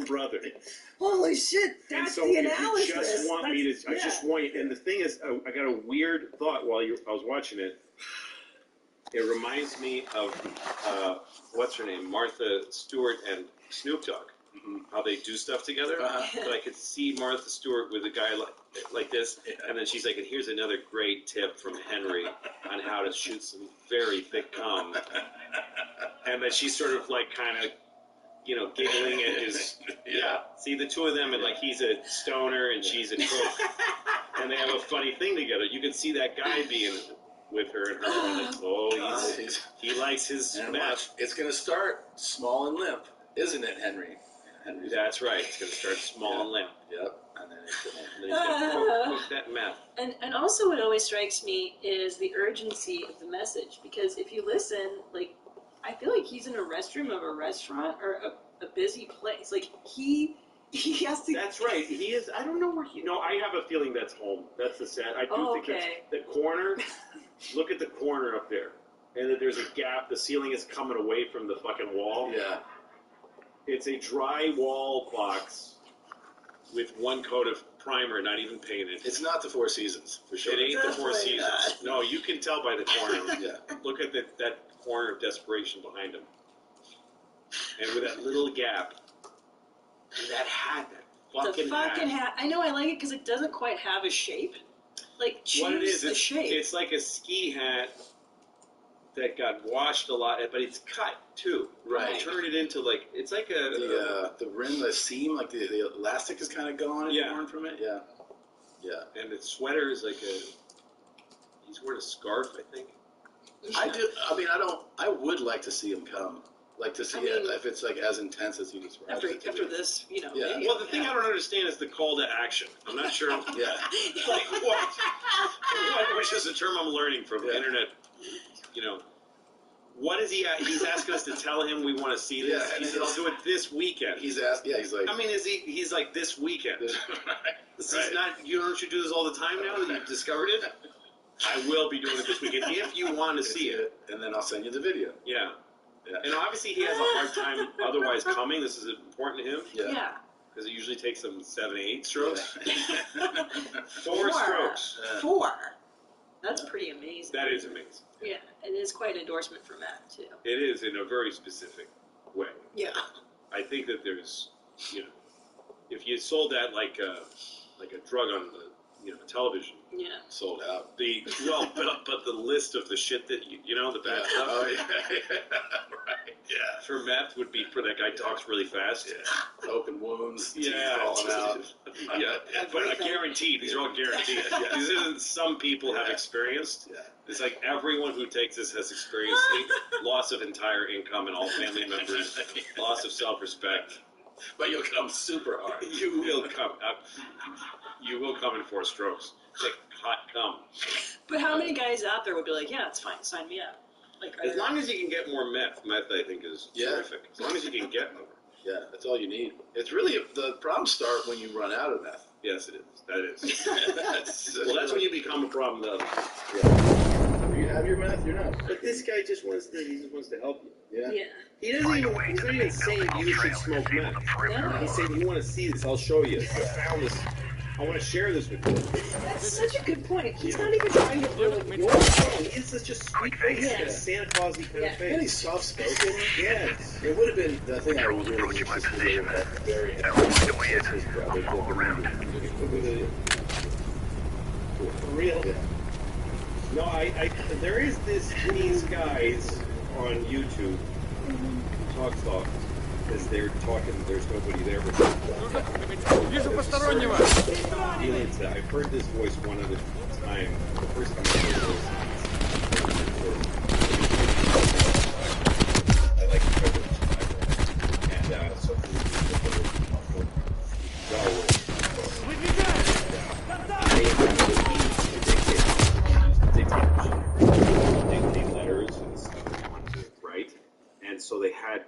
own brother. Holy shit, that's the analysis. You just want me to, I just want you, and the thing is, I got a weird thought while I was watching it. It reminds me of, what's her name, Martha Stewart and Snoop Dogg. How they do stuff together. But I could see Martha Stewart with a guy like this, and then she's like, and here's another great tip from Henry on how to shoot some very thick cum. And then she's sort of like kind of, you know, giggling at his, see the two of them, and like he's a stoner and she's a cook. And they have a funny thing together. You can see that guy being with her, and her, like, he likes his meth. It's going to start small and limp, isn't it, Henry? That's right. It's going to start small and limp. Yep. And then he's going to cook that meth. And also what always strikes me is the urgency of the message. Because if you listen, like, I feel like he's in a restroom of a restaurant or a busy place. Like, he has to... That's right. He is... I don't know where he... No, I have a feeling that's home. That's the set. I do think that's... The corner... Look at the corner up there. And that there's a gap. The ceiling is coming away from the fucking wall. Yeah. It's a drywall box with one coat of primer, not even painted. It's not the Four Seasons, for sure. It ain't the Four Seasons. Not. No, you can tell by the corner. Yeah. Look at that corner of desperation behind him. And with that little gap. And that hat, that fucking hat. I know I like it because it doesn't quite have a shape. Like, choose the shape. It's like a ski hat that got washed a lot, but it's cut too. Right. Turn it into like it's like a the rim, the seam, like the elastic is kind of gone. Torn from it. Yeah. Yeah. And the sweater is like he's wearing a scarf, I think. I do. I mean, I would like to see him come. Like to see it if it's like as intense as he described it. After this, you know. Yeah. Well, the thing I don't understand is the call to action. I'm not sure. Like what? Which is a term I'm learning from the internet. You know, what is he? He's asking us to tell him we want to see this. Yeah, he said, "I'll do it this weekend." He's asked. Yeah, he's like. I mean, he's like this weekend. This is not. Don't you do this all the time now that you've discovered it? I will be doing it this weekend if you want to see it, and then I'll send you the video. Yeah. And obviously he has a hard time otherwise coming. This is important to him. Yeah. Because it usually takes him 7, 8 strokes. Yeah. 4 strokes. 4. That's pretty amazing. That is amazing. Yeah, it is quite an endorsement for Matt, too. It is in a very specific way. Yeah. I think that there's, you know, if you sold that like a drug on the, you know, television. Yeah. Sold out. But the list of the shit that you know, the bad stuff. Oh yeah. Right. Yeah. For meth would be for that guy talks really fast. Yeah. Open wounds. Yeah. Falling out. Yeah. But I guarantee these are all guaranteed. These isn't some people have experienced. Yeah. It's like everyone who takes this has experienced loss of entire income and all family members, loss of self-respect. But you'll come super hard. You will come. You will come in 4 strokes. Like hot cum. But how many guys out there would be like, yeah, it's fine, sign me up? Like, as long as you can get more meth I think is terrific. As long as you can get more. Yeah, that's all you need. It's really the problems start when you run out of meth. Yes, it is. That is. That's when you become a problem. Yeah. You have your meth, you're not. But this guy just wants to help you. Yeah. He doesn't even. He's not even saying you should smoke meth. No. He's saying you want to see this. I'll show you. I found this. I want to share this with you. That's such a good point. He's not even trying to build your He's such a sweet face. Yeah. Santa Claus-y kind of face. And he's soft-spoken. Yes. It would have been the thing I was really interested in. Very his brother all around. For real? Yeah. No, there is these guys on YouTube who talk. As they're talking, there's nobody there. Вижу постороннего. I've heard this voice one other time. The first time I heard this, I like the coverage. And so dictate letters and stuff they wanted to write, and so they had.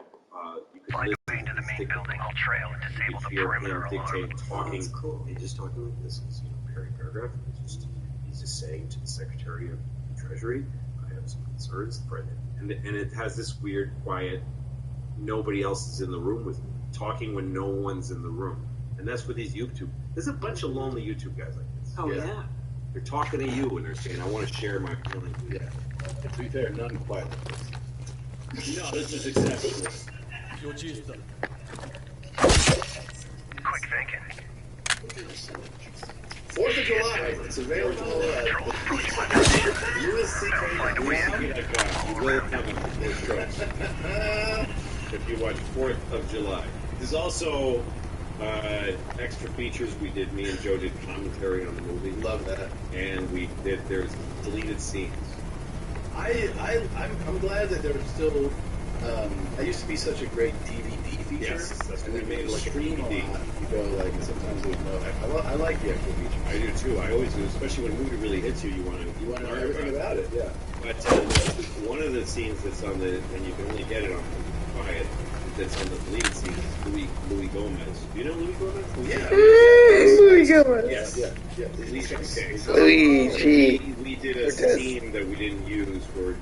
You could Find a way into the main building. I'll trail and disable the perimeter alarm. Dictate talking. Cool. They just talking like this. It's, paragraph. He's just saying to the Secretary of the Treasury, I have some concerns. And it has this weird, quiet nobody else is in the room with me, talking when no one's in the room. And that's what these YouTube. There's a bunch of lonely YouTube guys like this. Oh yeah. They're talking to you and they're saying, "I want to share my feelings." Yeah. And to be fair, none quite like this. No, this is exceptional. Quick thinking. 4th of July. It's available. If you watch 4th of July. There's also extra features. Me and Joe did commentary on the movie. Love that. And there's deleted scenes. I'm glad that there's still. That used to be such a great DVD feature. Yes, that's and what they made like a stream DVD. on. You go like sometimes there's no. I like the extra feature. I do too. I always do, especially when a movie really hits you. You want to know everything about it. Yeah. But one of the scenes that's on the, and you can only get it on quiet, that's on the deleted scene is Louis Gomez. Do you know Louis Gomez? Yeah. Louis Gomez. Yes. Yeah. Okay. So Luigi. we did a scene that we didn't use where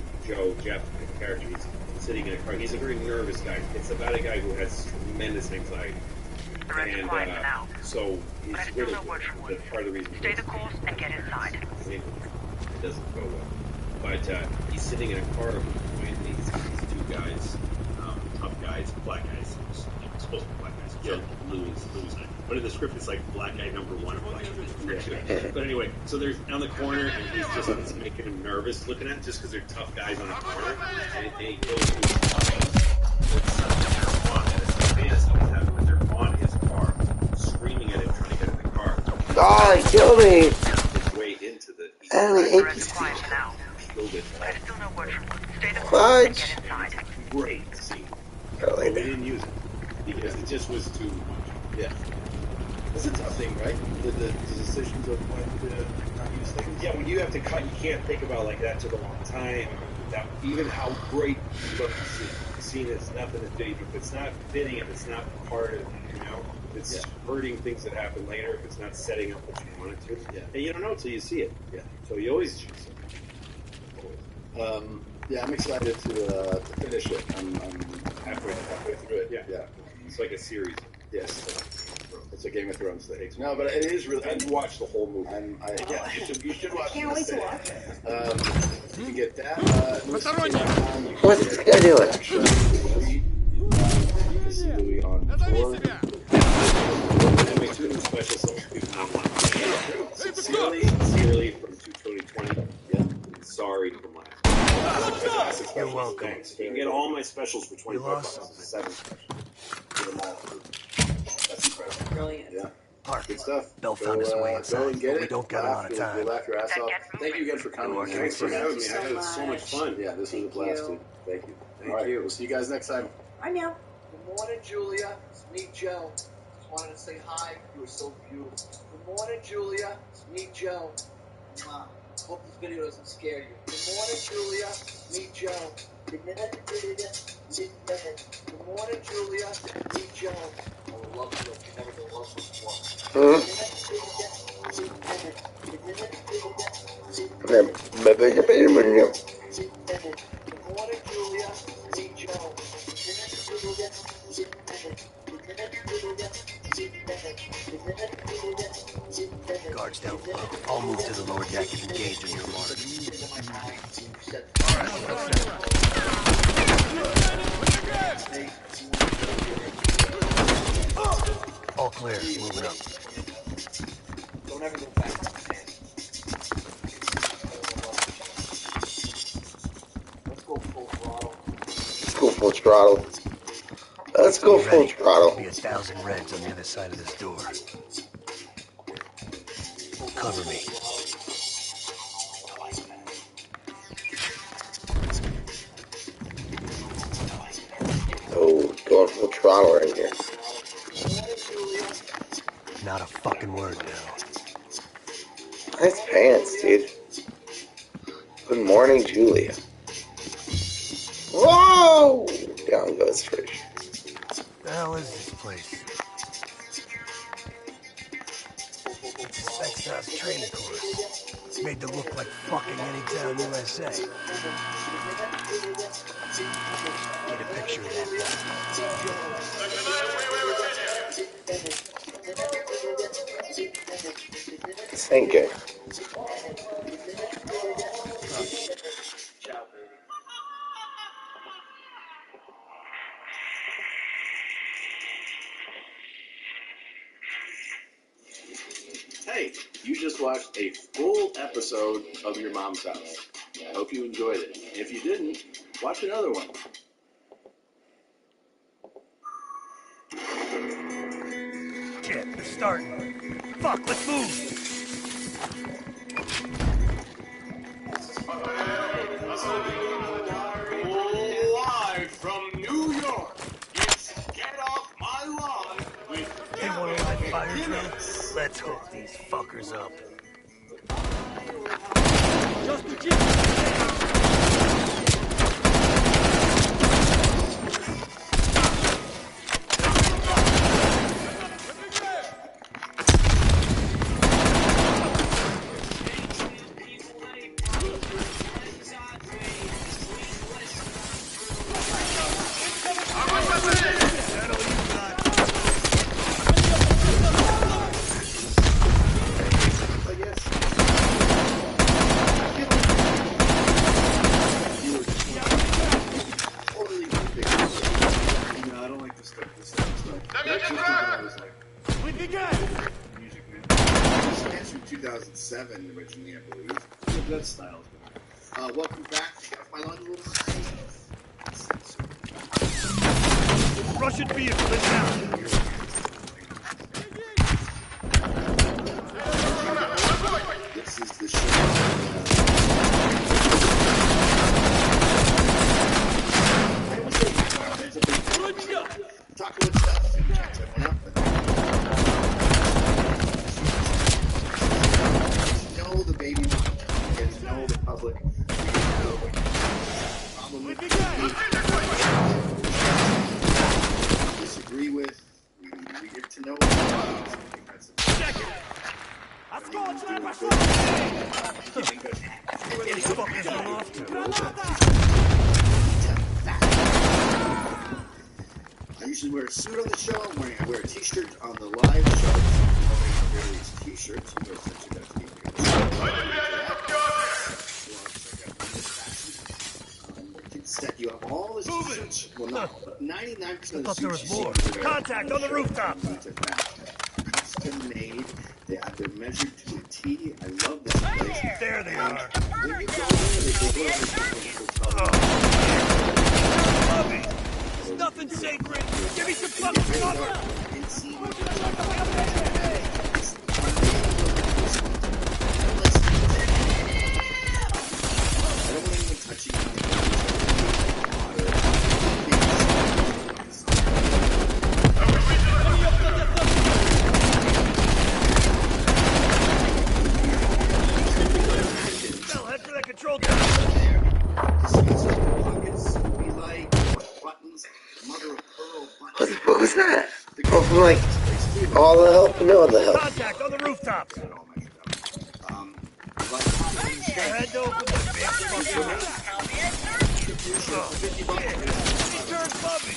Jeff, the character, he's sitting in a car. He's a very nervous guy. It's about a guy who has tremendous anxiety. The rest are quiet for now. So he's But I still really, know word from one. part of the reason Stay the course and get inside. it doesn't go well. But he's sitting in a car with these two guys, tough guys, black guys. Supposed to be black guys. Yeah. Louis. But in the script, it's like black guy number 1 or black guy number 2. But anyway, so they're on the corner, and it's making him nervous looking at it, just because they're tough guys on the corner. And he goes to his they're on his car, screaming at him, trying to get in the car. Oh, he killed me. His way into the. The rest are quiet for now. Killed it. But I still know word from one. Stay the course and Fudge. get inside. Great scene. Oh, But we didn't use it because it just was too much. Yeah. It's a tough thing, right? The decisions of when to not use things. Yeah, when you have to cut, you can't think about like that took a long time. That even how great the scene is, nothing to do. If it's not fitting, if it's not part of, if it's hurting things that happen later, if it's not setting up what you want it to. Yeah. And you don't know until you see it. Yeah. So you always choose it. Yeah, I'm excited to finish it. I'm halfway through it. Yeah. It's like a series. Yes. It's a Game of Thrones thing. No, but it is really. I've watched the whole movie. You should watch. Can't wait to watch it. You can get that. What's this guy doing? You can see Louis on tour. And my two special sincerely from 2020. Yeah. Sorry from last. You're welcome. Thanks. You can get all my specials for $25. You lost 7 specials. Get them all. That's incredible. Brilliant. Yeah. Park. Good stuff. Bill found his way inside, Go and get but it. we don't got a lot of time. You'll laugh your ass Then off. get moving. Thank you again for coming. Thanks for having me. I had so so much fun. Yeah, this was a blast too. Thank you. Thank you. We'll see you guys next time. I know. Good morning, Julia. It's me, Joe. Just wanted to say hi. You were so beautiful. Good morning, Julia. It's me, Joe. Mom, hope this video doesn't scare you. Good morning, Julia. It's me, Joe. Good morning, Julia. It's me, Joe. I would love you if you never been loved before. Good morning, Julia. It's me, Joe. Guards down below. I'll move to the lower deck and engage in your mark. All clear. Moving up. Don't ever go back. Let's go full throttle. Let's go full throttle. Let's go full Ready. throttle. Be 1,000 reds on the other side of this door. Cover me. Oh, going full throttle right here. Not a fucking word now. Nice pants, dude. Good morning, Julia. Whoa! Down goes Fish. The hell is this place? It's a Spetsnaz training course. Made to look like fucking Anytown, USA. Get a picture of that It's sinking. Ciao, baby. Hey, you just watched a full episode of Your Mom's House. I hope you enjoyed it. If you didn't, watch another one. Shit, they're starting. Fuck, let's move! Live from New York, it's Get Off My Lawn with They want to light fire drill? Let's hook these fuckers up. Music, man. This from 2007 originally, I believe. That style's good. Welcome back to Get Off My Lawn, rules. Russian vehicle inbound. This is the show. Talk about stuff. Check someone up. Know the baby. Get to know the public. Problem with disagree with. We get to know. Where these fuckers run off to? I usually wear a suit on the show. I wear a t-shirt on the live show. I wear these t-shirts. You guys said you guys need to can set you up all this t-shirts. Well, not, but 99% of the there was suits you more. see everywhere Contact on the rooftop. Custom made. They're measured to a T. I love this place. There they are. When you go there, they go over. Bobby, it's nothing sacred. Give me some fucking cover. Now head for that control tower. What was that? Oh, from like all the help? No, the help. Contact on the rooftops. Head over the big fucking Turn Bobby.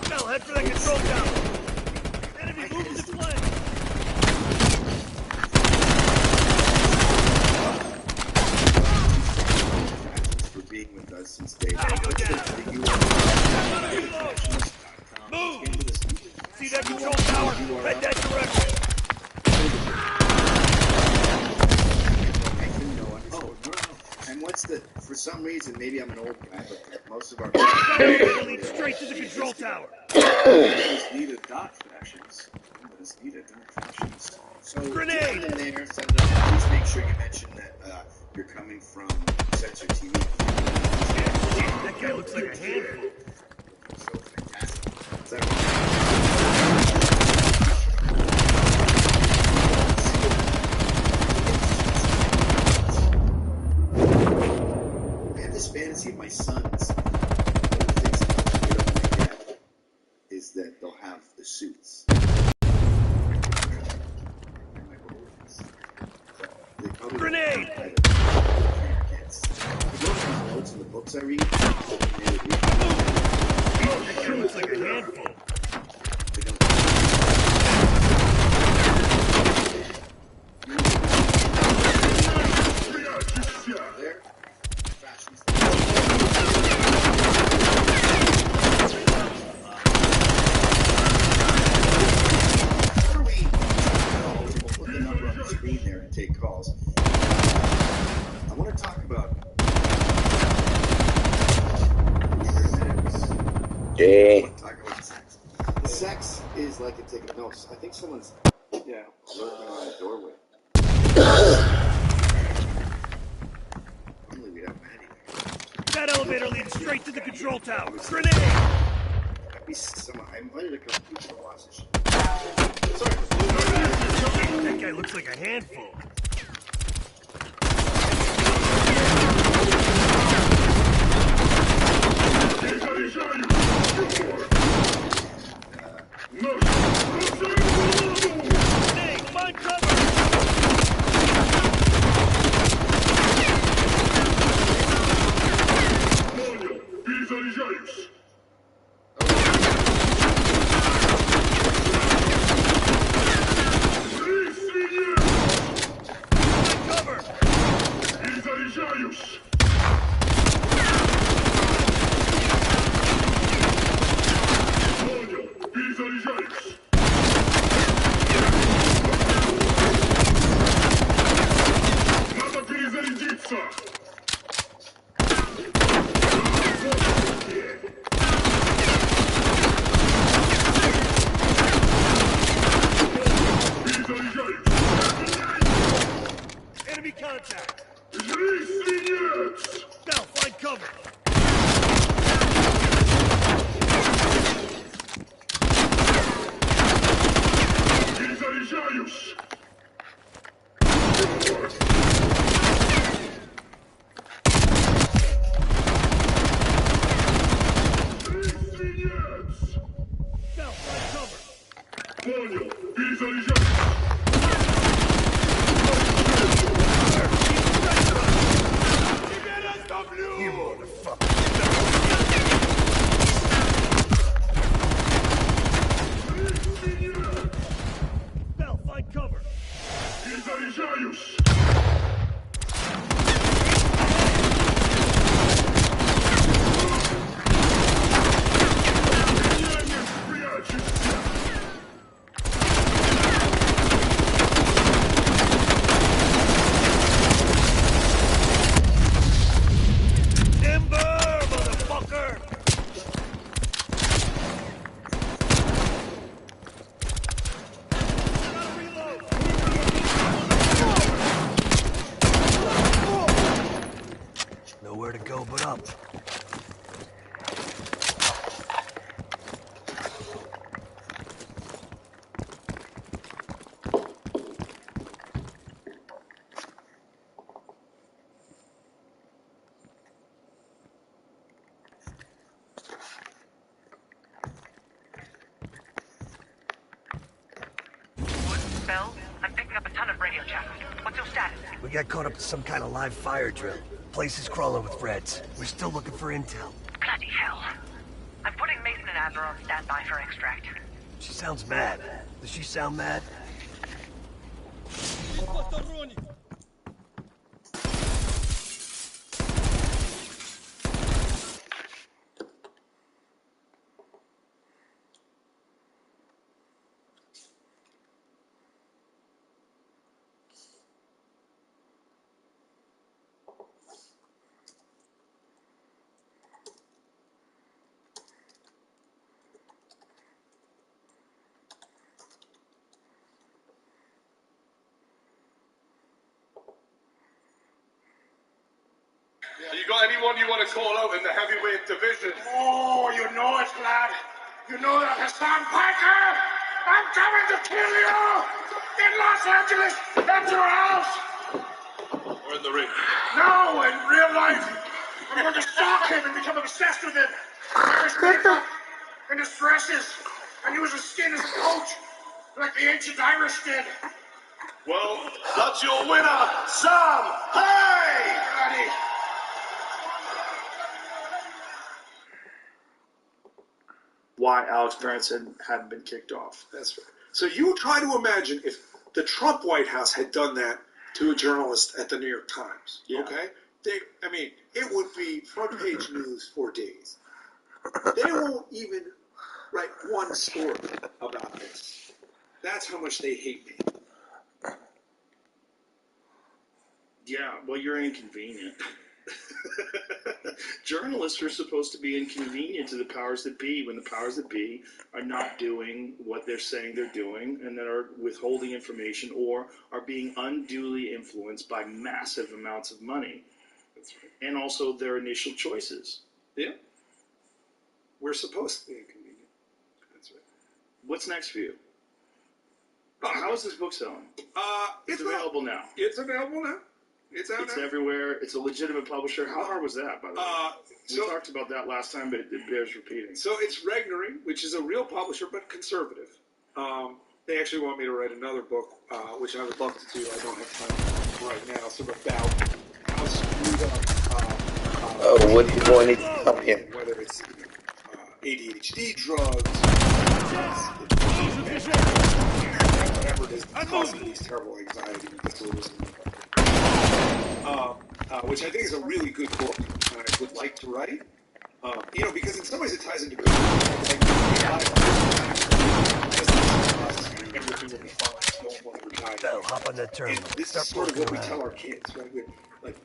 Now head for the control tower. Enemy moving to flank. For being with us since day one. Move! See that control tower? Head that direction. And what's the? For some reason, maybe I'm an old guy, but most of our Lead straight to the control tower. needed dot fashions. So Grenade! get in there, send it up. Please make sure you mention that you're coming from Sensor TV. That guy looks like a handful. So fantastic. Is that suits. Grenade! Kids. If you go through the notes in the books I read, That guy looks like a handful. There. Fashions. Before we we'll put the number on the screen there and take calls. I want to talk about Yeah. sex. The sex is like a ticket. No, I think someone's lurking on the doorway. Normally we'd have Matty there. That elevator leads straight to the control tower. Grenade! I invited a couple people to watch this. That guy looks like a handful. Hey, find cover! Find cover! Enemy contact! Now, find cover! Now, find cover! You motherfucker! Now, find cover! Timber, motherfucker! Gotta reload! Nowhere to go but up. Bell, I'm picking up a ton of radio chatter. What's your status? We got caught up to some kind of live fire drill. Place is crawling with Reds. We're still looking for intel. Bloody hell. I'm putting Mason and Adler on standby for extract. She sounds mad. Does she sound mad? You got anyone you want to call out in the heavyweight division? Oh, you know it, lad. You know that Hassan Piker. I'm coming to kill you in Los Angeles at your house. Or in the ring? No, in real life. I'm going to stalk him and become obsessed with him. Wear his makeup and his dresses and use his skin as a coat, like the ancient Irish did. Well, that's your winner, Sam. Hey! Ready? Why Alex Berenson hadn't been kicked off. That's right. So you try to imagine if the Trump White House had done that to a journalist at the New York Times. Yeah. Okay? It would be front page news for days. They won't even write one story about this. That's how much they hate me. Yeah, well, you're inconvenient. Journalists are supposed to be inconvenient to the powers that be when the powers that be are not doing what they're saying they're doing and that are withholding information or are being unduly influenced by massive amounts of money. That's right. And also their initial choices. Yeah. We're supposed to be inconvenient. That's right. What's next for you? How is this book selling? It's available now. It's available now. It's out It's now. everywhere. It's a legitimate publisher. How hard was that, by the way? We So, talked about that last time, but it bears repeating. so it's Regnery, which is a real publisher, but conservative. They actually want me to write another book, which I would love to do. I don't have time right now. Sort of about how screwed up. What do you want to come here? Whether it's ADHD drugs, whatever it is, causing these terrible anxiety disorders. Which I think is a really good book, and I would like to write. Because in some ways it ties into good. Everything will be fine. Don't want to die. Bell, hop on that terminal. This is sort of what we tell our kids, right?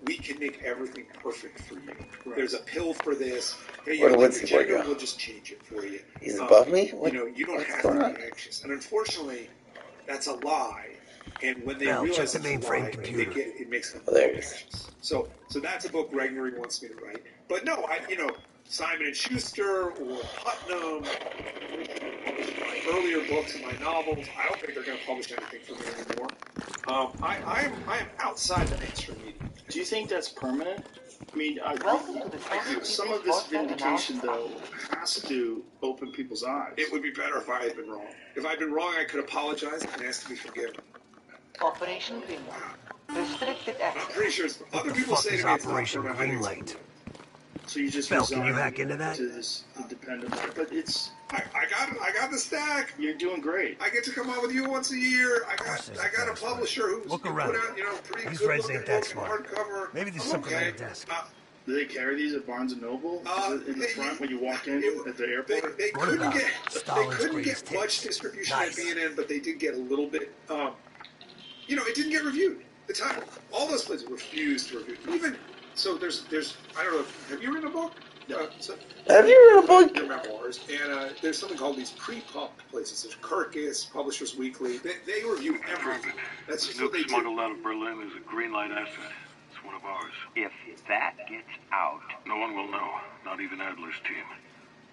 We can make everything perfect for you. Right. There's a pill for this. Hey, we'll just change it for you. He's above me? You don't have to be anxious. And unfortunately, that's a lie. And when they realize it's a lie, it makes them anxious. So that's a book Regnery wants me to write. But no, Simon and Schuster or Putnam, my earlier books and my novels, I don't think they're going to publish anything for me anymore. I am outside the mainstream media. Do you think that's permanent? I mean, some of this vindication, though, has to open people's eyes. It would be better if I had been wrong. If I'd been wrong, I could apologize and ask to be forgiven. Operation Greenlight. Restricted access. I'm pretty sure other people say to me it's Operation Greenlight. So you just Bell, can you hack into that? To this independent, but it's. I got the stack. You're doing great. I get to come on with you once a year. I got a publisher who's Look put around. out pretty These good reds looking ain't that books and smart. hardcover. Maybe there's something on the desk. Do they carry these at Barnes & Noble? In the front when you walk in at the airport? They couldn't get much distribution at B&N, but they did get a little bit. It didn't get reviewed. The time, all those places refused to review. Even so, there's I don't know. Have you written a book? No. Have you written a book? Your memoirs, and there's something called these pre-pub places. There's Kirkus, Publishers Weekly. They review everything. That's just what they do. Smuggled out of Berlin is a green light asset. It's one of ours. If that gets out, no one will know. Not even Adler's team.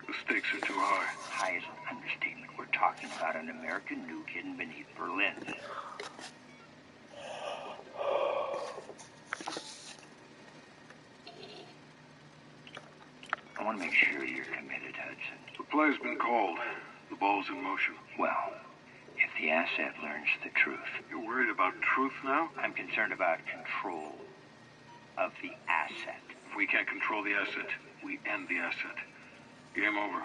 The stakes are too high. High is an understatement. We're talking about an American nuke hidden beneath Berlin. I want to make sure you're committed, Hudson. The play's been called. The ball's in motion. Well, if the asset learns the truth. You're worried about truth now? I'm concerned about control of the asset. If we can't control the asset, we end the asset. Game over.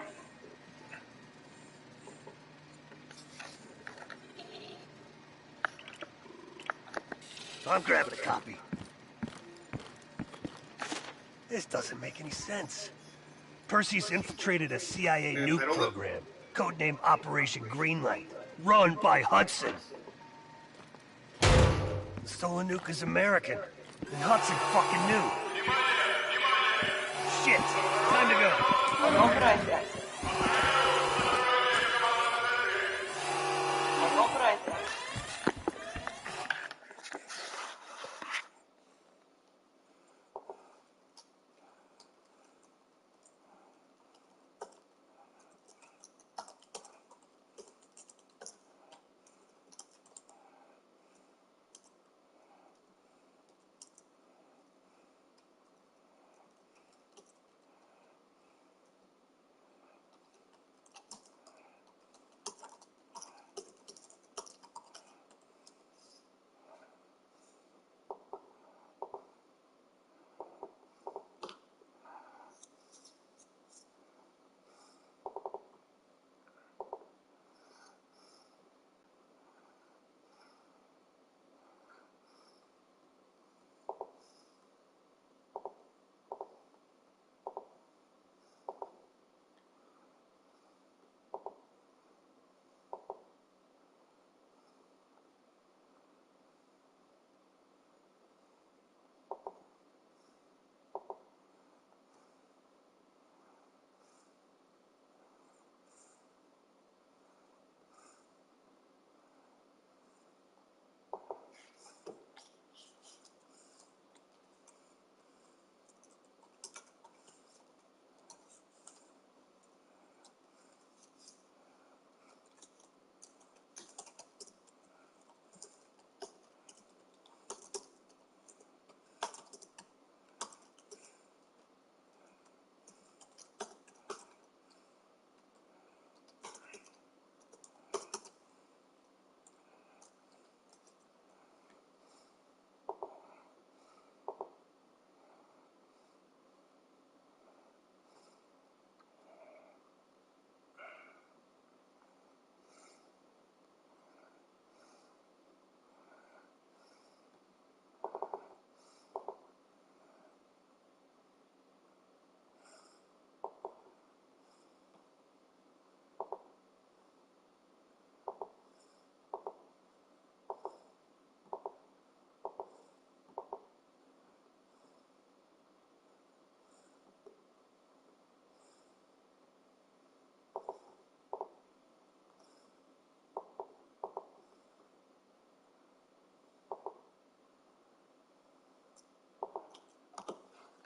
I'm grabbing a copy. This doesn't make any sense. Perseus infiltrated a CIA nuke program, codenamed Operation Greenlight, run by Hudson. The stolen nuke is American, and Hudson fucking knew. Shit, time to go. Unauthorized access. Unauthorized access.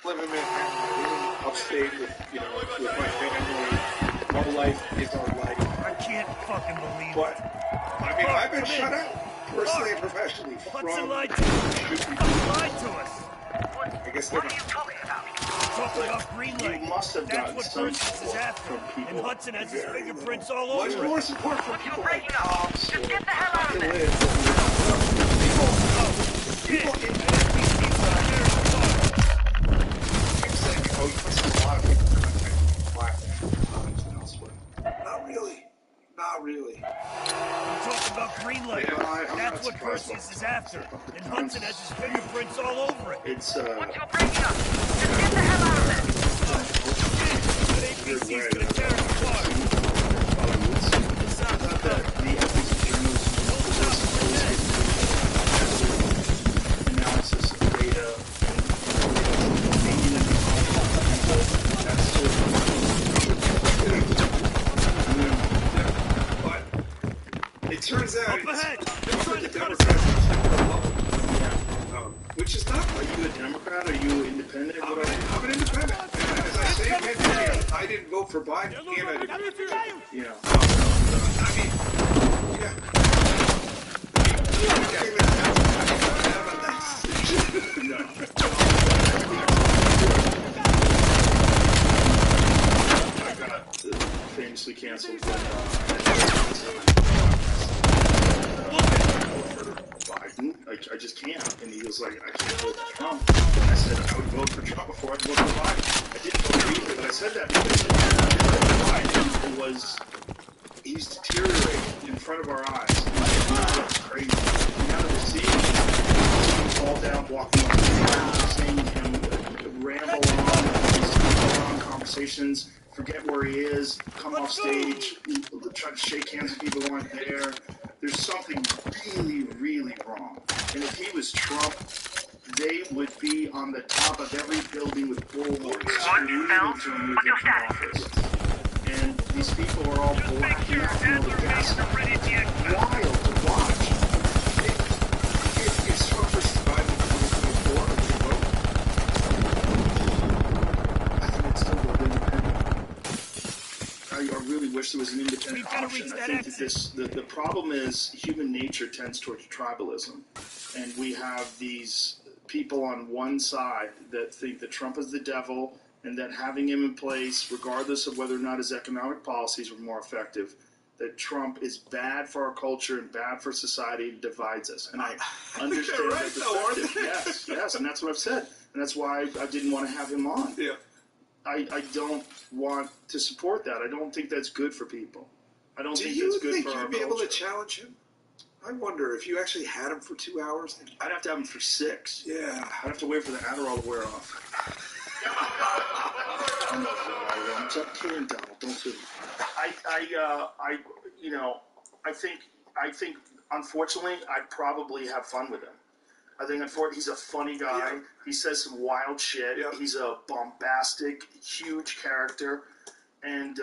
live in Manhattan. I live upstate with my family. Our life is our life. I can't fucking believe But, it. I mean, I've been shut out, personally and professionally, Hudson lied to us. I guess they're not. Talking about green light. You must have That's gotten what some Perseus is after. from people. And Hudson has his fingerprints all Much over more it. support from people like cops or Get the hell out of there. People in NPCs out there. I'm saying, oh, you must have a lot of people contacting Black and elsewhere. Not really. Not really. I'm talking about green light. Yeah, That's what Perseus is after. And Hudson has his fingerprints all over it. It's Once you're breaking up, just get the hell out of there. That APC's gonna tear us apart. I thought that the ethics of journalism analysis of data, but it turns out Up ahead. They're trying to cut us out. Which is not. Are you a Democrat? Are you independent? I'm an independent. As I say in video, I didn't vote for Biden and I didn't. Yeah. I mean, yeah. I got famously canceled Biden. I just can't. And he was like, I can't vote for Trump. And I said, I would vote for Trump before I'd vote for Biden. I didn't vote for either, but I said that because Biden was, he's deteriorating in front of our eyes. It's crazy. Now that we're seeing him fall down, walking on the ground, seeing him ramble on conversations, forget where he is, come off stage, try to shake hands with people who aren't there. There's something really, really wrong. And if he was Trump, they would be on the top of every building with bullhorns screaming to remove him from office. And these people are all blacking out from all the gas. Wild to watch. If Trump versus Biden in 2024, would you vote? I think it's still vote independent. I really wish there was an independent option. I think that the problem is human nature tends towards tribalism. And we have these people on one side that think that Trump is the devil and that having him in place, regardless of whether or not his economic policies were more effective, that Trump is bad for our culture and bad for society and divides us. And I understand that perspective. Yes, and that's what I've said. And that's why I didn't want to have him on. Yeah. I don't want to support that. I don't think that's good for people. I don't think Do you that's good think for our you'd be able culture. to challenge him? I wonder if you actually had him for 2 hours. I'd have to have him for 6. Yeah. I'd have to wait for the Adderall to wear off. I'm just kidding, Donald. Don't sue me. I think, unfortunately, I'd probably have fun with him. I think, unfortunately, he's a funny guy. Yeah. He says some wild shit. Yeah. He's a bombastic, huge character. And,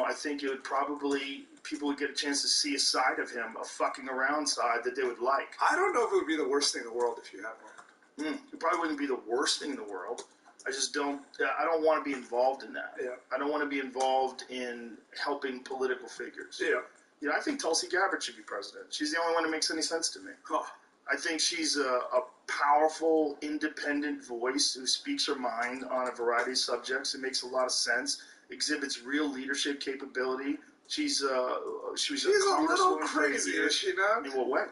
I think it would probably, people would get a chance to see a side of him, a fucking around side that they would like. I don't know if it would be the worst thing in the world if you had one. It probably wouldn't be the worst thing in the world. I just don't want to be involved in that. Yeah. I don't want to be involved in helping political figures. Yeah. I think Tulsi Gabbard should be president. She's the only one that makes any sense to me. Huh. I think she's a powerful, independent voice who speaks her mind on a variety of subjects. It makes a lot of sense. Exhibits real leadership capability. She's a little crazy, is she not? In what way?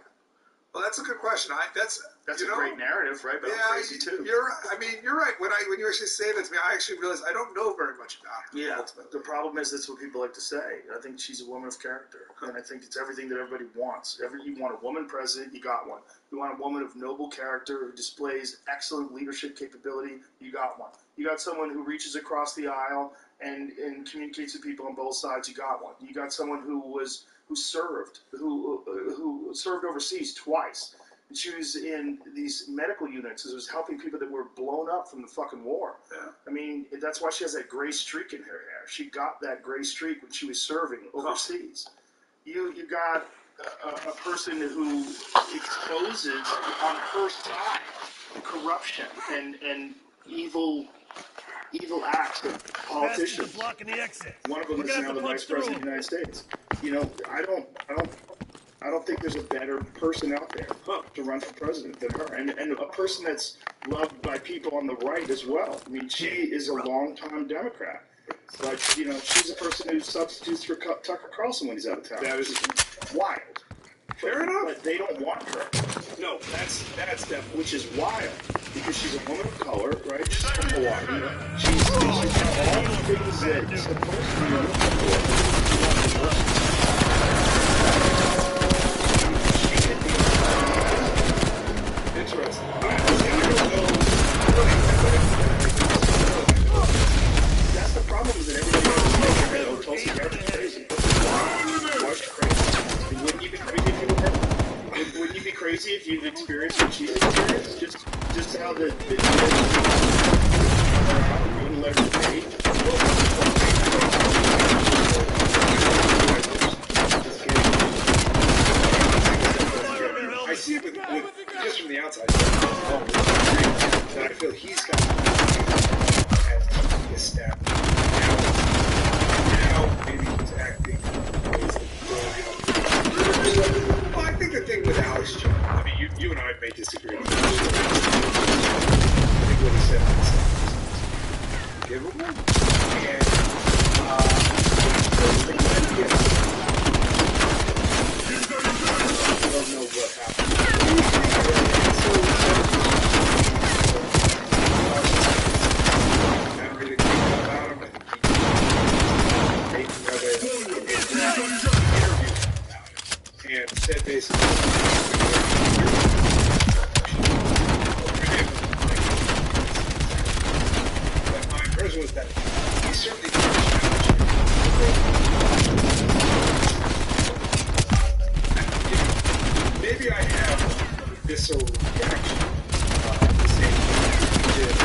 Well, that's a good question. That's a great narrative, right? But I'm crazy too. You're right. When you actually say that to me, I actually realize I don't know very much about her. Yeah. Ultimately. The problem is that's what people like to say. I think she's a woman of character, and I think it's everything that everybody wants. You want a woman president, you got one. You want a woman of noble character who displays excellent leadership capability, you got one. You got someone who reaches across the aisle and communicates with people on both sides, you got one. You got someone who served overseas twice. And she was in these medical units. It was helping people that were blown up from the fucking war. Yeah. I mean, that's why she has that gray streak in her hair. She got that gray streak when she was serving overseas. You got a person who exposes on her side corruption and evil acts of politicians. Blocking the exit. One of them is now the vice president of the United States. You know, I don't think there's a better person out there to run for president than her, and a person that's loved by people on the right as well. I mean, she is a longtime Democrat, but you know, she's a person who substitutes for Tucker Carlson when he's out of town. That is wild. Fair enough. But they don't want her. No, that's which is wild because she's a woman of color, right? She's from Hawaii. She's got all the things that supposed to be interesting. That's the problem is that everybody else Tulsi Gabbard's crazy. Why's she crazy? Wouldn't you be crazy if you've experienced what she's experienced? Just how the wouldn't let her pay. I see it with just from the outside. That I feel he's got as his staff. Now maybe he's acting. Well, I think the thing with Alex Jones, I mean, you and I may disagree on this. I think what he said was forgivable. And I don't know what happened. Not really thinking about him. And said basically, but my impression was that he certainly didn't challenge. Maybe I have a visceral reaction the same way he did.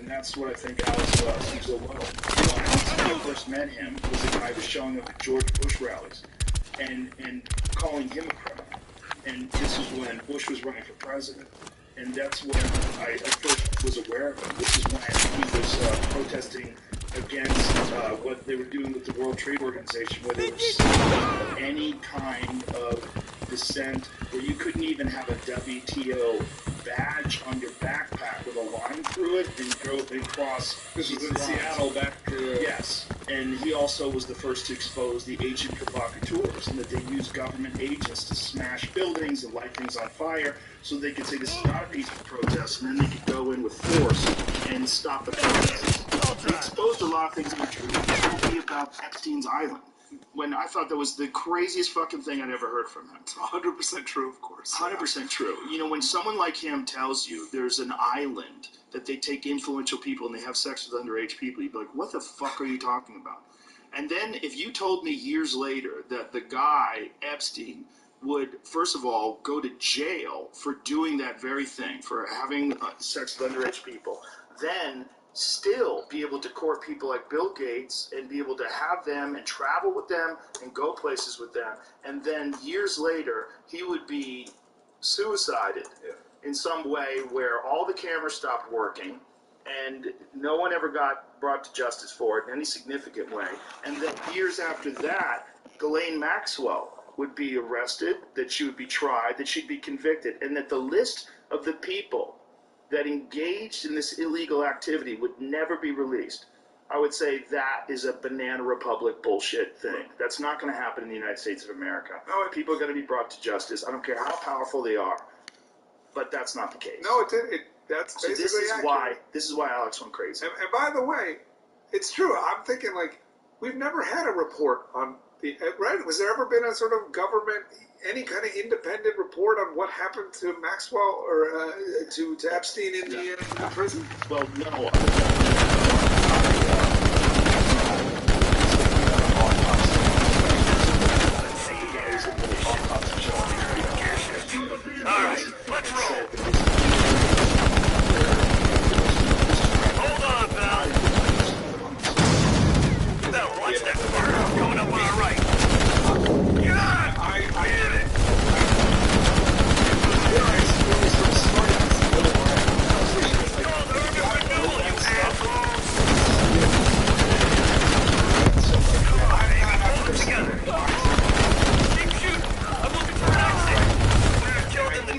That's what I think Alex was. He was alone. You know, Alex, when I first met him, was the guy who was showing up at George Bush rallies and calling him a criminal. And this is when Bush was running for president. And that's when I first was aware of him. This is when he was protesting against what they were doing with the World Trade Organization, where they were any kind of dissent, where you couldn't even have a WTO badge on your backpack with a line through it and go and cross. This was in Seattle back to... Yes, and he also was the first to expose the agent provocateurs, and that they used government agents to smash buildings and light things on fire so they could say this is not a peaceful protest, and then they could go in with force and stop the protest. They exposed a lot of things that were true. They told me about Epstein's Island, when I thought that was the craziest fucking thing I'd ever heard from him. It's 100% true, of course. 100% true. You know, when someone like him tells you there's an island that they take influential people and they have sex with underage people, you'd be like, what the fuck are you talking about? And then if you told me years later that the guy, Epstein, would, first of all, go to jail for doing that very thing, for having sex with underage people, then still be able to court people like Bill Gates and be able to have them and travel with them and go places with them, and then years later he would be suicided in some way where all the cameras stopped working and no one ever got brought to justice for it in any significant way, and then years after that Ghislaine Maxwell would be arrested, that she would be tried, that she'd be convicted, and that the list of the people that engaged in this illegal activity would never be released. I would say that is a banana republic bullshit thing. That's not going to happen in the United States of America. People are going to be brought to justice. I don't care how powerful they are. but that's not the case. No, that's so basically this is why Alex went crazy. And by the way, it's true. I'm thinking like we've never had a report on the right. Was there ever been a sort of government, any kind of independent report on what happened to Maxwell or to Epstein in the prison? Well, no. All right, let's roll. Hold on, pal. Now watch that bird coming up on our right. God, I did it. It's called urban renewal, you assholes. Come on, baby, hold it together. Keep shooting. I'm looking for an exit. Killed in the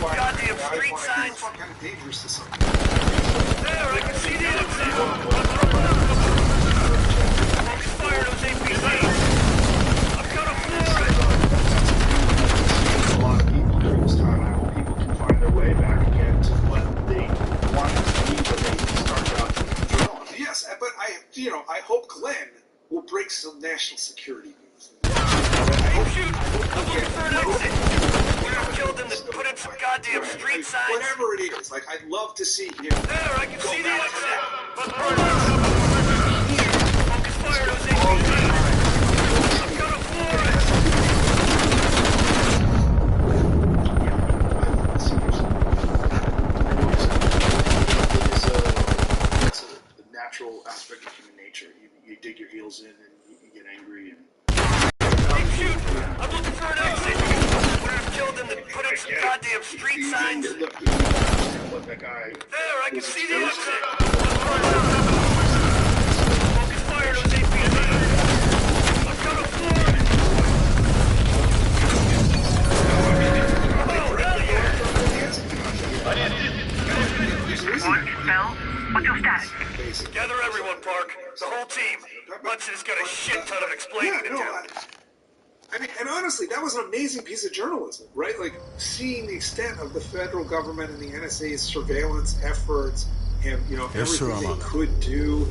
goddamn street signs. Kind of dangerous to some. There, I can see the exit. Focus fire those APCs. I'm gonna floor it. A lot of people during this time. I hope people can find their way back again to what they wanted to be when they started out drilling. Yes, but I hope Glenn will break some national security rules. Keep shooting. I'm looking for an exit. Killed him to put in some goddamn street signs. Whatever it is, like I'd love to see him. There, I can see the exit. Focus fire those APCs. I'm gonna floor it. It's a natural aspect of human nature. You dig your heels in and you get angry and. Keep shooting. I'm looking for an exit. Killed him to put in some goddamn street signs. Look, that guy. There, I can see the exit. Focus fire those APCs. I'm gonna floor it. Oh, hell yeah. Phil, what's your status? Gather everyone, Park. The whole team. Mudson's got a shit ton of explaining to do. I mean, and honestly, that was an amazing piece of journalism, right? Like, seeing the extent of the federal government and the NSA's surveillance efforts and, everything they could do.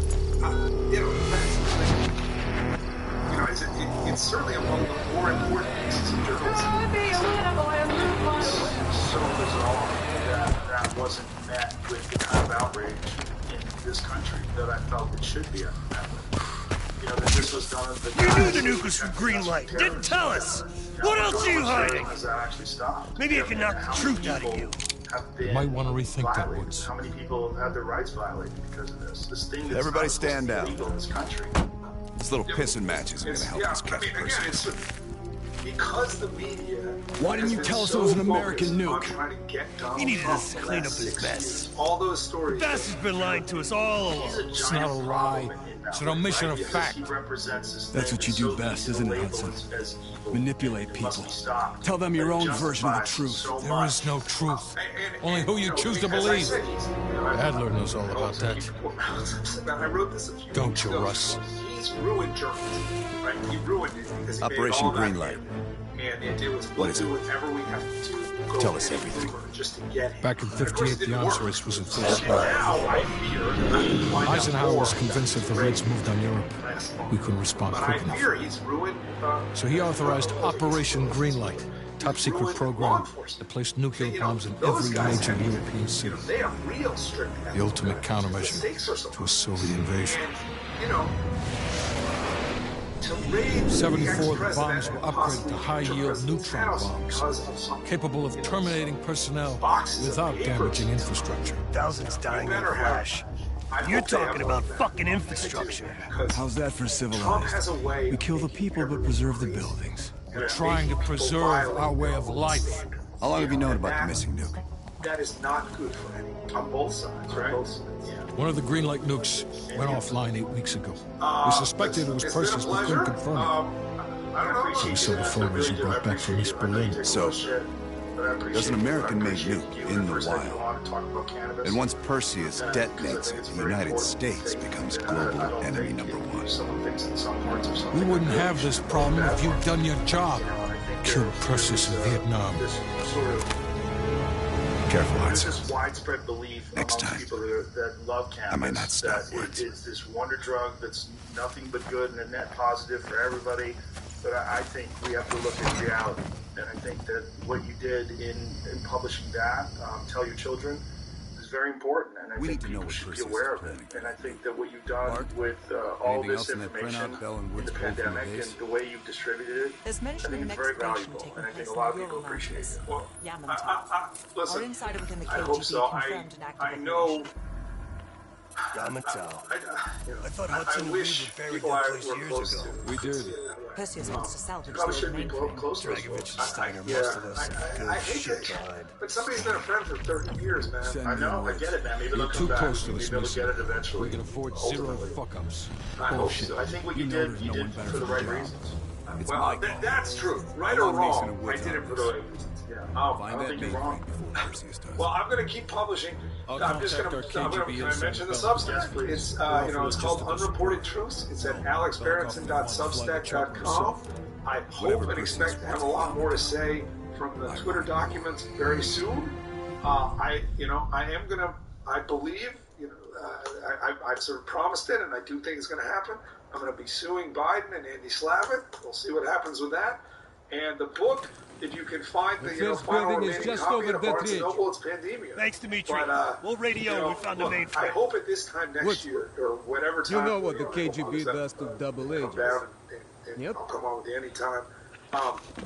It's certainly among the more important pieces of journalism. So bizarre that wasn't met with the kind of outrage in this country that I felt it should be met with. That this was done at the You knew the nuke was from Greenlight. Didn't tell us. What else are you hiding? Maybe I can knock the truth out of you. You might want to rethink that, Woods. How many people have their rights violated because of this? This thing that's everybody stand down. Illegal in this country. This little pissing match isn't going to help us catch person. Because the media. Why didn't you tell us it was an American nuke? He needed us to clean up his mess. All those stories. The bastard's been lying to us all along. It's not a lie. It's an omission of fact. That's what you do best, isn't it, Hudson? Manipulate people. Tell them your own version of the truth. There is no truth. Only who you choose to believe. Adler knows all about that. I wrote this a few Don't weeks you, ago. Russ? He's ruined journalism, right? He ruined it because he Operation made all that Greenlight. And it was What is it? whatever we have to do. Tell us everything. Just to get him. Back in 58, the arms race was in full swing. Now I fear Eisenhower was convinced if the Reds moved on Europe, we couldn't respond but quick I enough. fear he's ruined. So he authorized Operation Greenlight, top-secret program that placed nuclear bombs in every major European city. They have real strict. The ultimate countermeasure to a Soviet invasion. To raid 74 of the bombs were upgraded to high-yield neutron bombs, capable of terminating personnel without damaging infrastructure. Thousands dying in a flash. You're talking about fucking infrastructure. How's that for civilized? We kill the people but preserve the buildings. We're trying to preserve our way of life. How long have you known about the missing nuke? That is not good for any on both sides, right? One of the Greenlight nukes went offline 8 weeks ago. We suspected it was Percy's, but couldn't confirm it. So we saw the photos you brought back from East Berlin. So, there's an American-made nuke in the wild. And once Perseus detonates it, the United States becomes global enemy #1. We wouldn't have this problem if you'd done your job. Killed Perseus in Vietnam. Careful, There's Hudson. this widespread belief Next amongst time, people that love cannabis I might not stop that words. it's this wonder drug that's nothing but good and a net positive for everybody. But I think we have to look at reality. And I think that what you did in publishing that, tell your children, is very important. And I think people should be aware of it. And I think that what you've done with all this information in the pandemic and the way you've distributed it, I think it's very valuable. And I think a lot of people appreciate it. Well, listen, Our insider within the I hope KGB so. confirmed an I active know. Yamato. I thought I Hudson and Reed wish were buried people that I place were years close ago. to. We did. Perseus wants to salvage Probably the shouldn't be mainframe. close to us. Dragovich and Steiner Yeah, must have left some I good hate shit it. behind. But somebody's been a friend for 30 years, man. Send I me know, I words. get it, man. Maybe You're they'll too come back. close to Maybe this they'll mission. get it eventually. We can afford Ultimately. zero fuck-ups. I hope Bullshit. so. I think what You you know did, there's you no did one better for the for right the job. reasons. It's Well, my call. that's true. Right How or long Mason wrong, and I Woods did on it for this? the right reasons. Yeah, I Find don't that think you're mainframe wrong. before Perseus does. Well, I'm going to keep publishing. I'll I'm just going contact to. our Can KGB I mention the inside. Substack? please. It's it's Just called at the Unreported Truths. It's at alexberenson.substack.com. I hope and expect to have a lot more to say from the Twitter documents very soon. I believe, I've sort of promised it, and I do think it's going to happen. I'm going to be suing Biden and Andy Slavitt. We'll see what happens with that. And the book, if you can find the first final building is remaining just copy over at that Barnes & ridge. Noble, it's Pandemia. Thanks, Dimitri. But, We'll radio we found the look, mainframe. I hope at this time next year, or whatever time. You know what the I'll KGB does to double come agents. down and Yep. I'll come on with you anytime.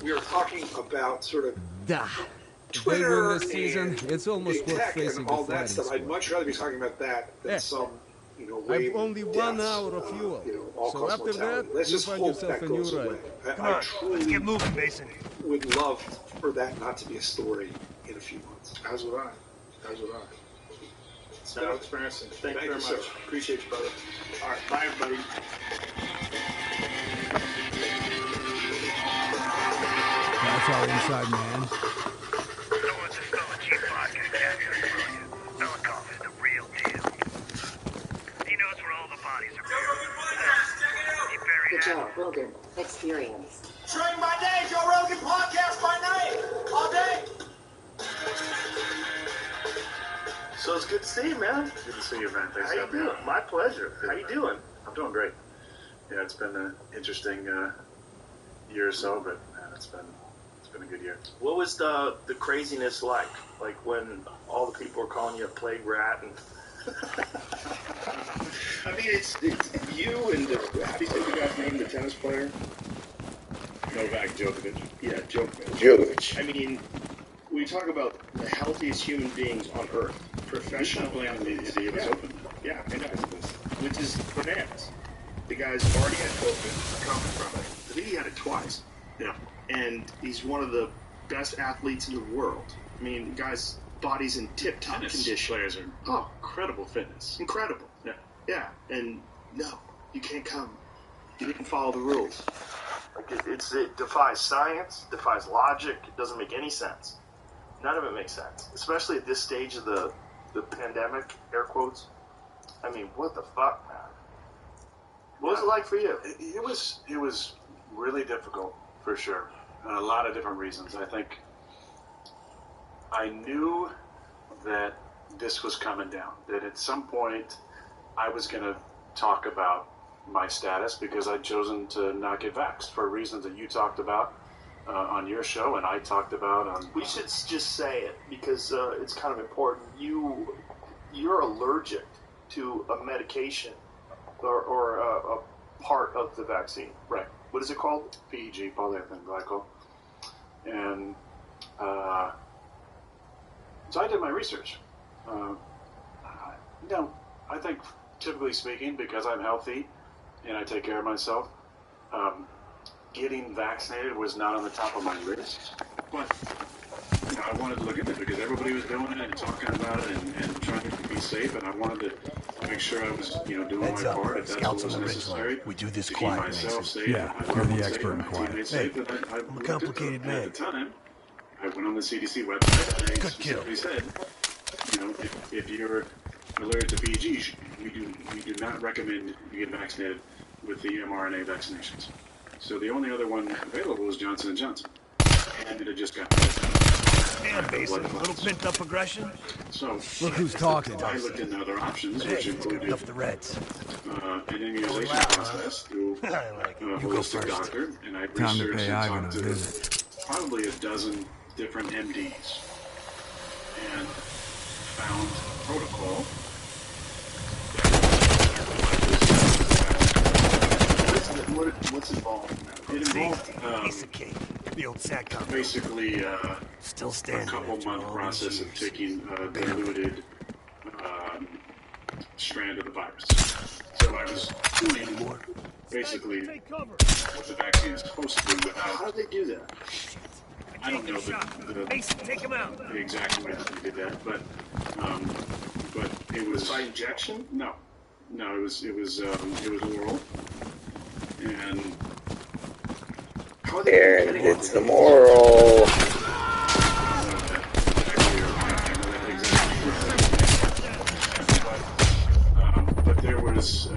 We are talking about sort of Da. Twitter They win this season, and it's almost big worth tech facing and the all that fighting stuff. I'd squad. much rather be talking about that than Yeah. some, I've wave only 1 deaths, hour of fuel. all-cause So after mortality. that, Let's you just find hope yourself that a new goes away. ride. Come I on, let's truly get moving, Mason. would love for that not to be a story in a few months. As would I. As would I. It's been an experience. Thank you very sir. much. Appreciate you, brother. All right. Bye, everybody. That's our inside man. Someone's just stole a cheap vodka and caviar from you. Belikov is the real deal. He knows where all the bodies are buried. He buried Joe Rogan Experience. Train by day, Joe Rogan podcast by night. All day. So it's good to see you, man. Good to see you, man. Thanks for having me. My pleasure. How you doing? I'm doing great. Yeah, it's been an interesting year or so, but it's been a good year. What was the craziness like? Like when all the people were calling you a plague rat and. I mean, it's you and how do you say the guy's name? The tennis player. Novak Djokovic. Yeah, Djokovic. I mean, we talk about the healthiest human beings on earth. Professionally on the US Open. Yeah, I know. Which is bananas. The guy's already had COVID, coming from it. I think he had it twice. Yeah. And he's one of the best athletes in the world. I mean, the guy's body's in tip-top condition. Players are incredible fitness. Incredible. Yeah. Yeah. And no, you can't come. You didn't follow the rules. Like it defies science, defies logic. It doesn't make any sense. None of it makes sense, especially at this stage of the pandemic, air quotes. I mean, what the fuck, man? What was it like for you? It was really difficult, for sure. A lot of different reasons. I think I knew that this was coming down, that at some point I was going to talk about my status because I'd chosen to not get vaxxed for reasons that you talked about on your show and I talked about on... We should just say it because it's kind of important. You're allergic to a medication or a part of the vaccine. Right. What is it called? PEG, polyethylene glycol. And so I did my research. I think typically speaking, because I'm healthy and I take care of myself, getting vaccinated was not on the top of my list. But I wanted to look into it because everybody was doing it and talking about it and trying to be safe, and I wanted to make sure I was, doing my part. If that's what was necessary, we do this to quiet, keep myself Mason. safe. Yeah, you're the expert in quiet. Hey, I'm a complicated man. At the time, I went on the CDC website and they specifically said, if you're allergic to PEG, we do not recommend you get vaccinated with the mRNA vaccinations. So the only other one available was Johnson & Johnson. And it had just got Damn, Mason, a little pent-up aggression. So, Look who's talking. I looked into other options, Hey, which it's included off the Reds. an immunization process through a holistic doctor, and I Time to researched pay and Ivan talked a to visit. probably a dozen different MDs, and found a protocol. What's involved in that? It involved Piece of cake. The old SATCOM. basically Still a standing couple-month process of taking a diluted strand of the virus. So I was doing basically what the vaccine is supposed to do without. How did they do that? I don't know the exact way that they did that, but it was by injection. No, it was oral, and Aaron hits the moral. But there was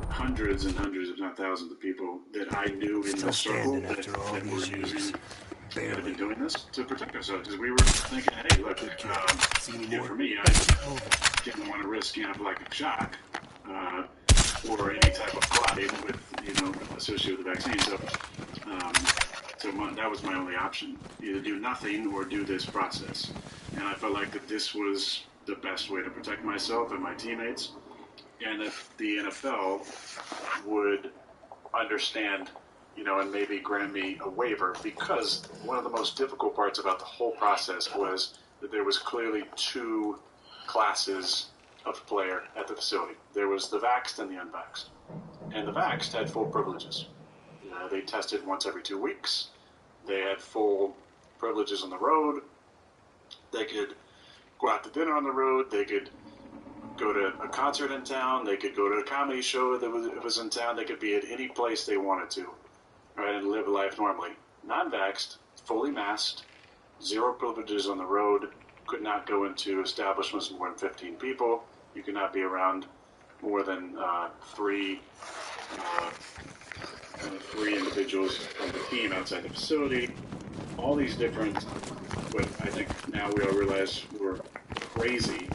hundreds and hundreds, if not thousands, of people that I knew in the circle that were using, that had been doing this to protect ourselves. Because we were thinking, hey, look, for me, I didn't want to risk anaphylactic shock or any type of clotting with, associated with the vaccine. So, that was my only option: either do nothing or do this process. And I felt like that this was the best way to protect myself and my teammates. And if the NFL would understand, and maybe grant me a waiver, because one of the most difficult parts about the whole process was that there was clearly two classes of player at the facility. There was the vaxxed and the unvaxxed. And the vaxxed had full privileges. They tested once every 2 weeks. They had full privileges on the road. They could go out to dinner on the road. They could go to a concert in town. They could go to a comedy show that was in town. They could be at any place they wanted to, right, and live life normally. Non-vaxxed, fully masked, zero privileges on the road, could not go into establishments with more than 15 people. You could not be around more than three individuals from the team outside the facility. All these different, what I think now we all realize were crazy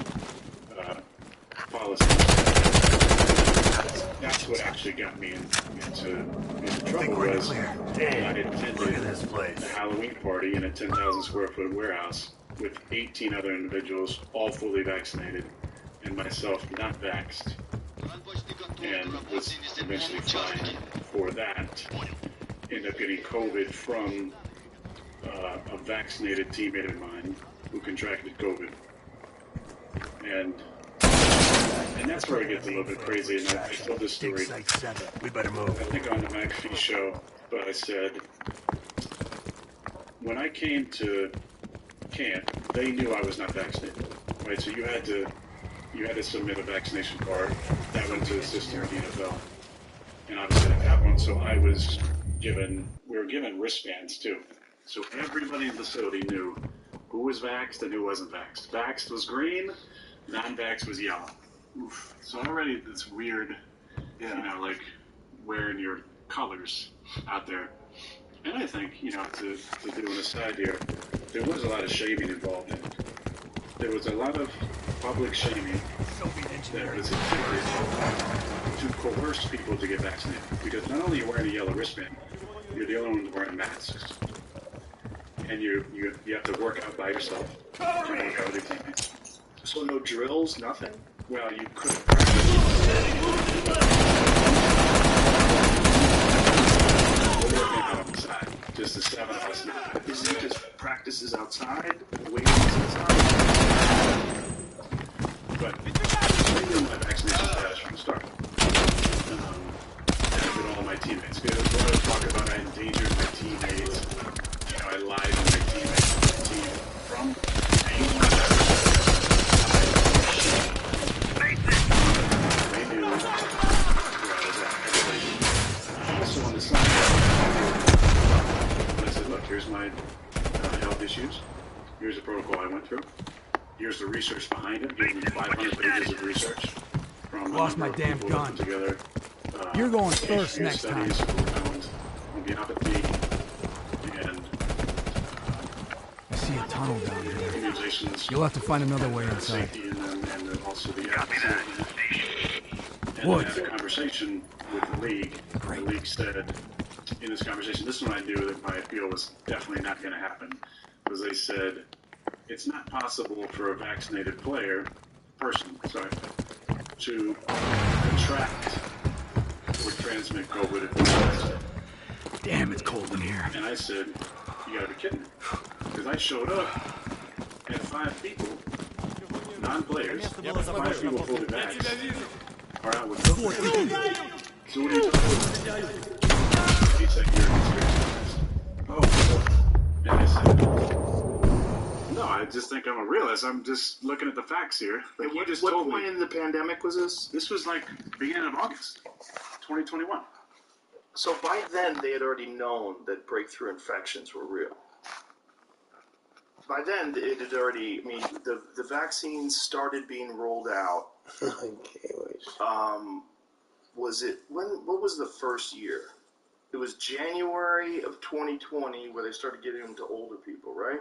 policies. That's what actually got me into trouble. Was I attended a Halloween party in a 10,000 square foot warehouse with 18 other individuals, all fully vaccinated, and myself not vaxxed, and was eventually fined for that. Ended up getting COVID from a vaccinated teammate of mine who contracted COVID. And that's where it gets a little bit crazy, and I told this story, We better move. I think on the McAfee show, but I said, when I came to camp, they knew I was not vaccinated, right? So you had to submit a vaccination card that went to the system of the NFL, and obviously I got one. So we were given wristbands too. So everybody in the facility knew who was vaxxed and who wasn't vaxxed. Vaxxed was green, non-vaxxed was yellow. Oof. So already it's weird, like wearing your colors out there. And I think, to do an aside here, there was a lot of shaming involved in it. There was a lot of public shaming that was intended to coerce people to get vaccinated. Because not only are you wearing a yellow wristband, you're the only one wearing masks. And you have to work out by yourself. You work out with your teammates. So no drills, nothing? Well, you could have practiced. We're working out on the side. Just the 7 of us now. Is it just practices outside? Weight outside? But I knew my vaccination status from the start. And with all my teammates. Because when I talk about I endangered my teammates, I lied to my teammates on the team from day one. They knew where I was at. Also on the side, I said, look, here's my health issues. Here's the protocol I went through. Here's the research behind it. Gave me 500 pages of research from Lost my damn gun. Together, You're going first next time. Found homeopathy and I see a tunnel down here. Immunizations. You'll have to find another way inside. Safety and also the and What? I had a conversation with the league. The league said in this conversation, this is when I knew that my appeal was definitely not going to happen, because they said it's not possible for a vaccinated person, to contract or transmit COVID if they're vaccinated. Damn, it's cold in here. And I said, you gotta be kidding me. Because I showed up and 5 people, non-players, 5 people fully vaxxed, are out with COVID. So what are you talking about? He said, you're experienced. Oh, and I said, no, I just think I'm a realist. I'm just looking at the facts here. Like you just told me. What point in the pandemic was this? This was like beginning of August, 2021. So by then, they had already known that breakthrough infections were real. By then, it had already, I mean, the vaccines started being rolled out. I can't wait. What was the first year? It was January of 2020 where they started getting them to older people, right?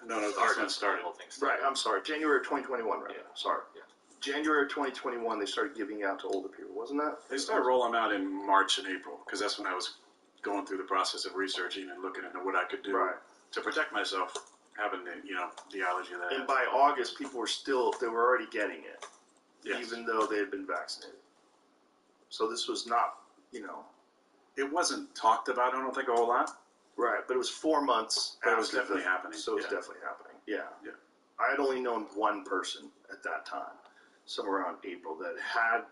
No, that's when it started. Right, I'm sorry, January of 2021, right? Yeah. Sorry. Yeah. January of 2021, they started giving out to older people, wasn't that? They started rolling out in March and April, because that's when I was going through the process of researching and looking into what I could do to protect myself, having the allergy that I And had. by August, people were already getting it, Yes. even though they had been vaccinated. So this was not, It wasn't talked about, I don't think, a whole lot. Right, but it was 4 months. But it was definitely happening. So it was definitely happening. Yeah. I had only known one person at that time, somewhere around April, that had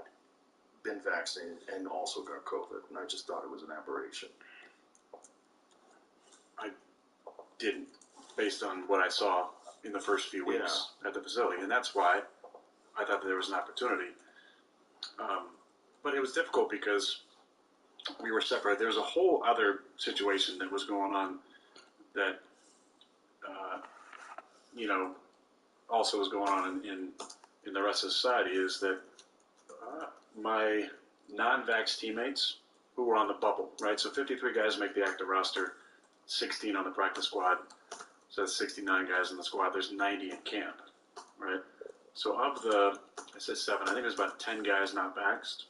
been vaccinated and also got COVID, and I just thought it was an aberration. I didn't, based on what I saw in the first few weeks at the facility, and that's why I thought that there was an opportunity. But it was difficult because we were separated. There was a whole other situation that was going on that, also was going on in the rest of society, is that my non-vax teammates who were on the bubble, right? So 53 guys make the active roster, 16 on the practice squad. So that's 69 guys in the squad. There's 90 in camp, right? So of the, I said 7, I think there's about 10 guys not vaxxed.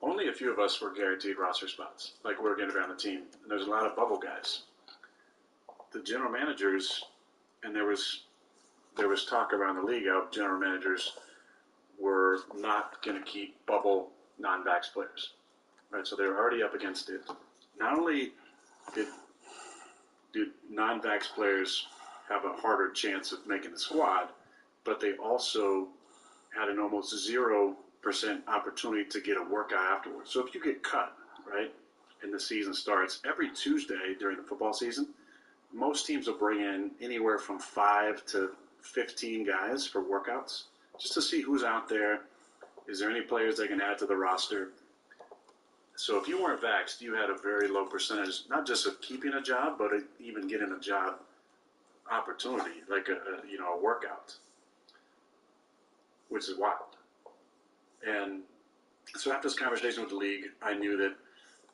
Only a few of us were guaranteed roster spots, like we were going to be on the team. And there's a lot of bubble guys. The general managers, and there was talk around the league of general managers were not going to keep bubble non-vax players, right? So they were already up against it. Not only did non-vax players have a harder chance of making the squad, but they also had an almost 0% opportunity to get a workout afterwards. So if you get cut, right, and the season starts, every Tuesday during the football season, most teams will bring in anywhere from 5 to 15 guys for workouts, just to see who's out there. Is there any players they can add to the roster? So if you weren't vaxxed, you had a very low percentage, not just of keeping a job, but even getting a job opportunity, like a workout, which is wild. And so after this conversation with the league, I knew that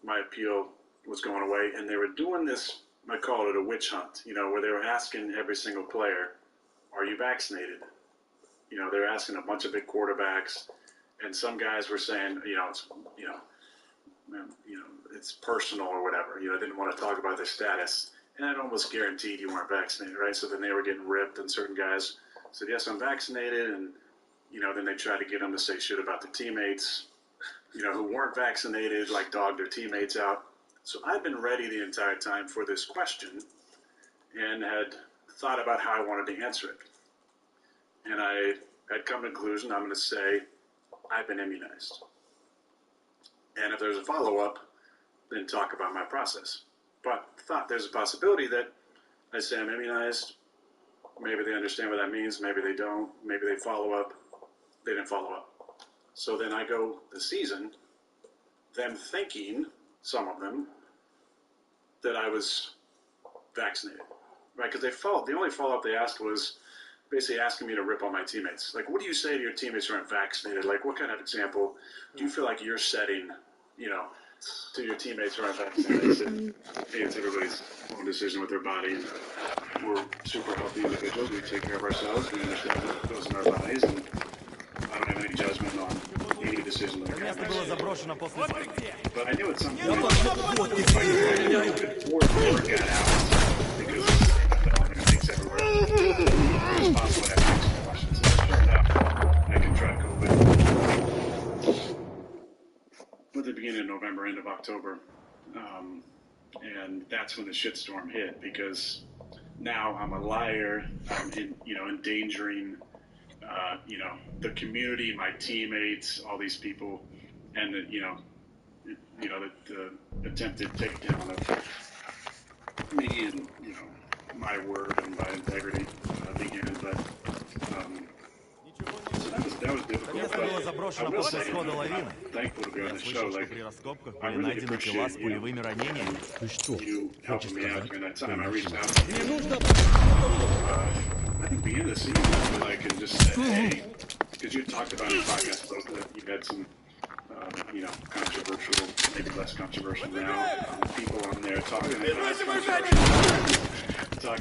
my appeal was going away, and they were doing this, I call it a witch hunt, where they were asking every single player, are you vaccinated? They were asking a bunch of big quarterbacks, and some guys were saying, it's personal or whatever. They didn't want to talk about their status, and it almost guaranteed you weren't vaccinated, right? So then they were getting ripped, and certain guys said, yes, I'm vaccinated, and then they tried to get them to say shit about their teammates, who weren't vaccinated, like dogged their teammates out. So I'd been ready the entire time for this question and had thought about how I wanted to answer it. And I had come to the conclusion, I'm going to say, I've been immunized. And if there's a follow-up, then talk about my process. But thought there's a possibility that I say I'm immunized. Maybe they understand what that means. Maybe they don't. Maybe they follow up. They didn't follow up. So then I go the season, them thinking, some of them, that I was vaccinated, right? Because the only follow-up they asked was basically asking me to rip on my teammates. Like, what do you say to your teammates who aren't vaccinated? Like, what kind of example do you feel like you're setting, to your teammates who aren't vaccinated? I said, hey, it's everybody's own decision with their body and we're super healthy individuals. We take care of ourselves. We understand what goes in our bodies, and I don't have any judgment on any decision that I make. But I knew at some point if I could afford to work at out because NFL and everything's everywhere, it's possible to have precautions. So it turned out I contract COVID at the beginning of November, end of October. And that's when the shitstorm hit, because now I'm a liar. I'm endangering, the community, my teammates, all these people, and the attempted takedown of me and my word and my integrity began. But so that was difficult. But I will say, I'm thankful to be on the show. Like, I really appreciate you helping me out during that time. I reached out to you. I think beginning of the season, I feel like, and just said, hey, because you had talked about in the podcast that you had some, controversial, maybe less controversial now, people on there talking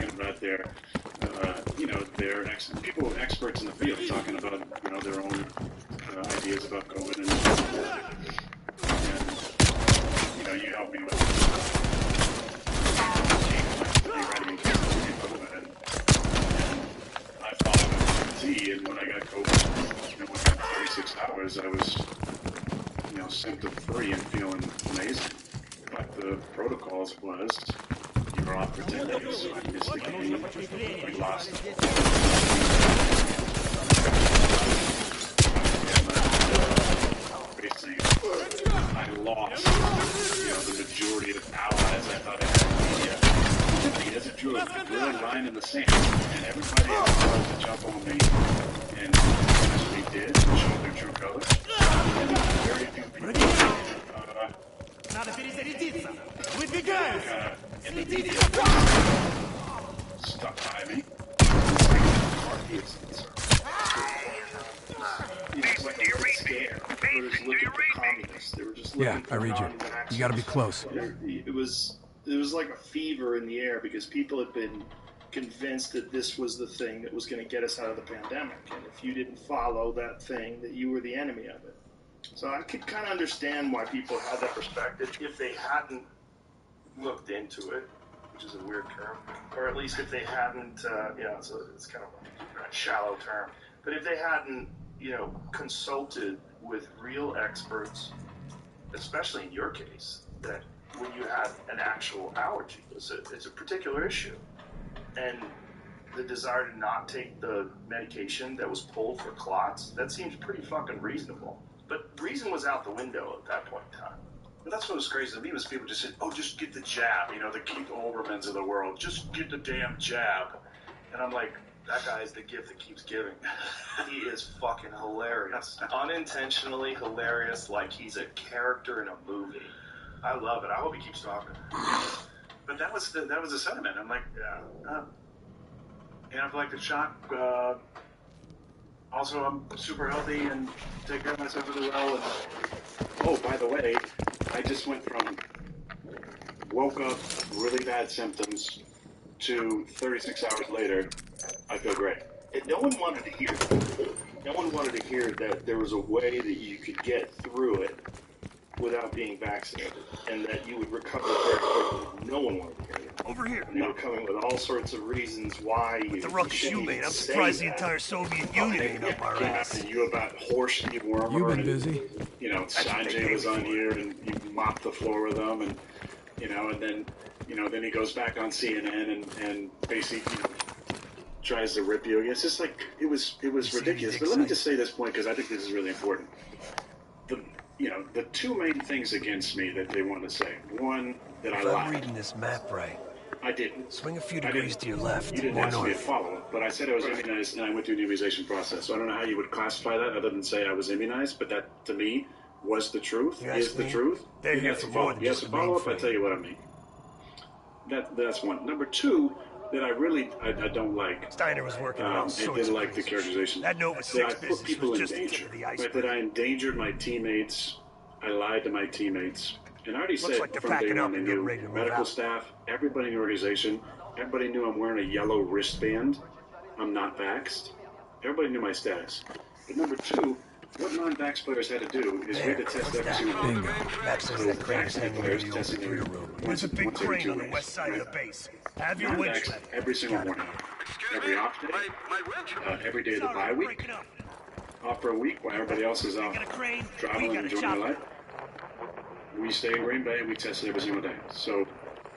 about their, their people experts in the field talking about, their own ideas about COVID and you helped me with I followed it, and when I got COVID, within 36 hours, I was, symptom-free and feeling amazing. But the protocols was, you were off for 10 days, so I missed the game, we lost it. Basically, I lost, the majority of allies I thought I had in the media. As a really line in the sand, and everybody else wanted to jump on me, and they did, show their true colors. And very few people stuck by me. Yeah, I read you. You gotta be close. It was like a fever in the air because people had been convinced that this was the thing that was going to get us out of the pandemic. And if you didn't follow that thing, that you were the enemy of it. So I could kind of understand why people had that perspective if they hadn't looked into it, which is a weird term, or at least if they hadn't, it's kind of a shallow term, but if they hadn't, consulted with real experts, especially in your case, that when you had an actual allergy, it's a particular issue, and the desire to not take the medication that was pulled for clots, that seems pretty fucking reasonable. But reason was out the window at that point in time. But that's what was crazy to me was people just said, oh, just get the jab, the Keith Olbermanns of the world, just get the damn jab. And I'm like, that guy is the gift that keeps giving. He is fucking hilarious. Unintentionally hilarious, like he's a character in a movie. I love it. I hope he keeps talking. But that was the sentiment. I'm like, anaphylactic shock. Also, I'm super healthy and take care of myself really well. And, oh, by the way, I just went from woke up, really bad symptoms, to 36 hours later, I feel great. And no one wanted to hear that. No one wanted to hear that there was a way that you could get through it without being vaccinated, and that you would recover very quickly. No one wanted to hear that. Over here. And they were coming with all sorts of reasons why you. The ruckus you made, I'm surprised the entire Soviet Union ain't up our ass. You about horse dewormer. You've been busy. Sanjay was on here, and you mopped the floor with them, and and then then he goes back on CNN and basically tries to rip you. It's just like it was ridiculous. But let me just say this point because I think this is really important. The two main things against me that they want to say. One, that I lied. I'm reading this map right. I didn't. Swing a few degrees to your left. You didn't ask me to follow it, but I said I was immunized and I went through an immunization process. So I don't know how you would classify that other than say I was immunized, but that, to me, was the truth, is the truth. They're here for more than just a follow-up, I tell you what I mean. That's one. Number two, that I don't like. Steiner was working on all sorts I didn't like the characterization. That Nova 6 business people was just in danger. the iceberg. That I endangered my teammates. I lied to my teammates. And I already said like from day one, they knew medical staff, everybody in the organization, Everybody knew I'm wearing a yellow wristband. I'm not vaxxed. Everybody knew my status. But number two, what non-vax players had to do is we had to test every single one. So vaccinated players testing There's a big crane on the west side of the base. Have your winch ready. Every single morning. Every off day. Every day of the bye week. Off for a week while everybody else is out traveling and enjoying their life. We stay in Green Bay and we test it every single day. So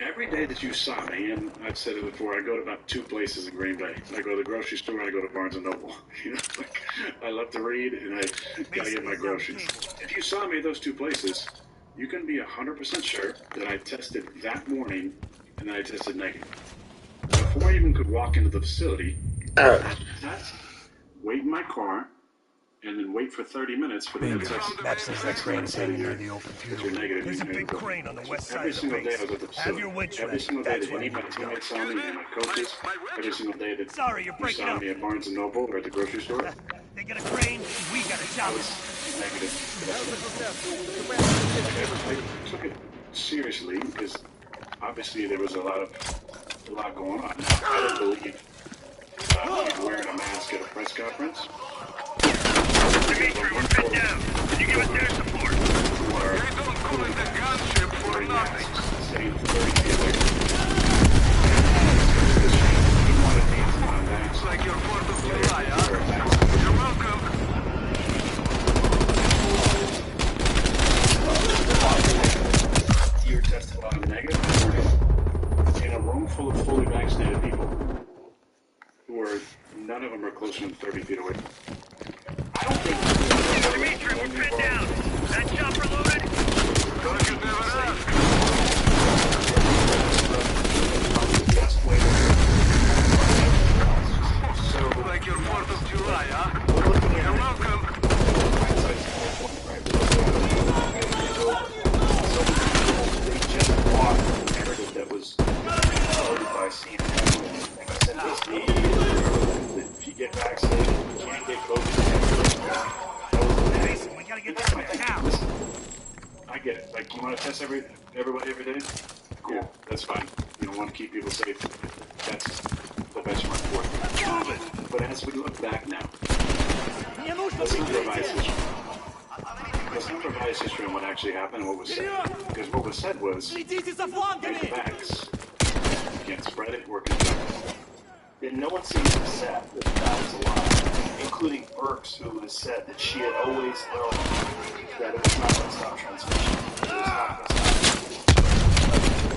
every day that you saw me, and I've said it before, I go to about 2 places in Green Bay. I go to the grocery store and I go to Barnes & Noble. You know, like, I love to read and I gotta get my groceries. If you saw me at those 2 places, you can be 100% sure that I tested that morning and then I tested negative. Before I even could walk into the facility, that's wait in my car, and then wait for 30 minutes for the test. Matt says that crane's hanging near the old computer room. There's a big crane on the west side of the base. Have your winch ready. Every single day that any of my teammates saw me and my coaches, every single day that you saw me at Barnes & Noble or at the grocery store, they got a crane, we got a chopper. Negative. I took it seriously because obviously there was a lot going on. I don't believe wearing a mask at a press conference. Dimitri, we're pinned down. Can you give us air support? They don't call it a gunship for nothing. Staying 30 feet away. It's like your 4th of July, huh? You're welcome. You're tested negative in a room full of fully vaccinated people who are, none of them are closer than 30 feet away. I don't think Dimitri, we're pinned down. That chopper loaded? Don't you never ask. So, like your 4th of July, huh? You're welcome. They just bought a narrative that was promoted by CNN. Like I said, if you get vaccinated, you can't get COVID. Mason, we gotta get this man now. Listen, I get it. Like, you want to test everybody every day? Cool, yeah. That's fine. You don't want to keep people safe. That's the benchmark for it. But as we look back now, let's not revise history. Let's not revise history on what actually happened and what was said. Because what was said was, take the vax. You can't spread it or contract it. And no one seems upset that that was a lie, including Burks, who has said that she had always known that it was not going to stop transmission. It was not going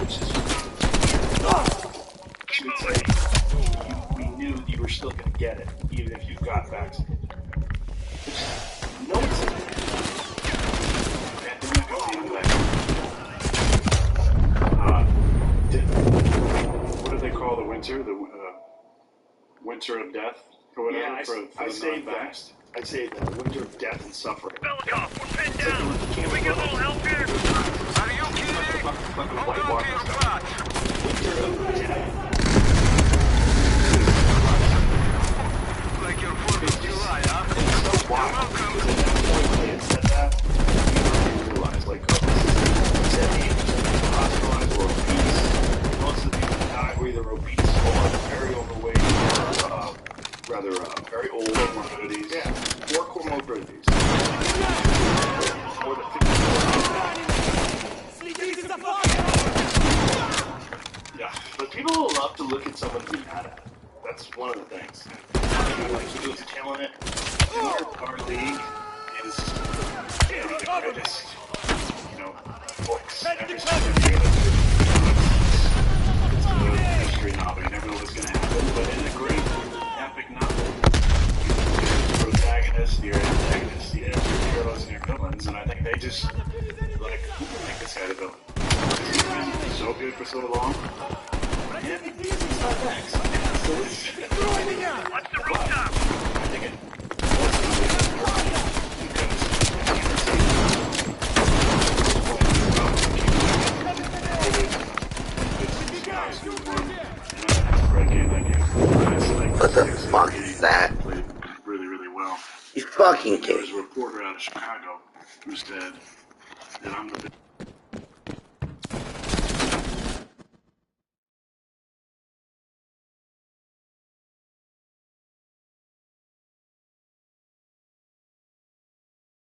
to stop. Which is, she would say, we knew that you were still going to get it, even if you got vaccinated. Which, no one said that. What do they call the winter? The winter of death or whatever. Yeah, for I the say non-vaxxed. I'd say the winter of death and suffering. Belikov, we're pinned down. Can we get a little help here? Are you kidding? Hold on to your butts. Winter of death. Like your 4th of July, huh? It's so wild. Because at that point when they had said that, you realize, like, oh, this is 70% hospitalized or obese. Most of the people that died were either obese or very overweight or, very old comorbidities. Yeah, or comorbidities. More than 50%. Yeah, but people love to look at someone and be mad at it. That's one of the things. Like, he was killing it. Our league is, the greatest, books. Every single day it's a history novel. You never know what's going to happen, but in a great epic novel, the protagonist, your antagonist, your heroes, and your villains, and I think they just, like, make this guy the villain. He's been so good for so long, and he's not next. So Watch the rooftop! I think it What the fuck is that? Played really, really well. You fucking There was kidding. a reporter out of Chicago who said that I'm the